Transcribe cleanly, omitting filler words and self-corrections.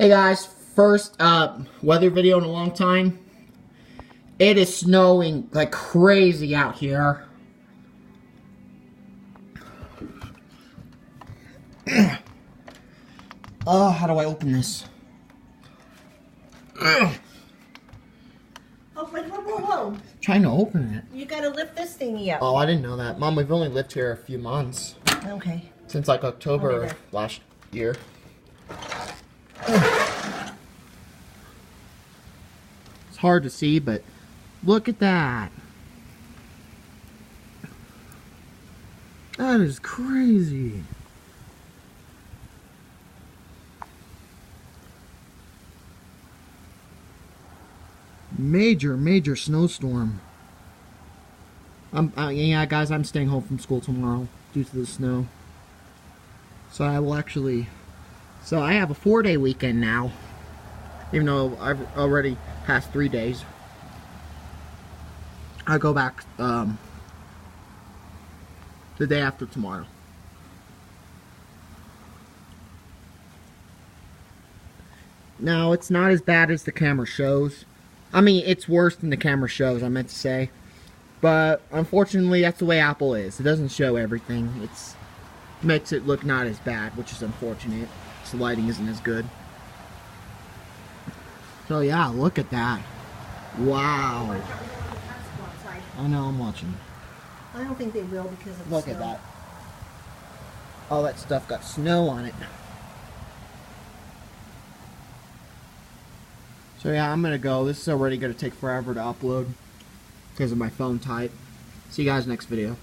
Hey guys, first weather video in a long time. It is snowing like crazy out here. Oh, how do I open this? Oh, wait, whoa. Trying to open it. You gotta lift this thingy up. Oh, I didn't know that. Mom, we've only lived here a few months. Okay. Since like October of last year. It's hard to see, but look at that. That is crazy. Major snowstorm. Yeah, guys, I'm staying home from school tomorrow due to the snow. So I will actually... So I have a 4-day weekend now. Even though I've already passed 3 days. I go back the day after tomorrow. Now, it's not as bad as the camera shows. I mean, it's worse than the camera shows, I meant to say. But, unfortunately, that's the way Apple is. It doesn't show everything. It makes it look not as bad, which is unfortunate. The lighting isn't as good. So, yeah, look at that. Wow. I know, I'm watching. I don't think they will because of the Look snow. at that. All that stuff got snow on it. So yeah, I'm gonna go. This is already gonna take forever to upload because of my phone type. See you guys next video.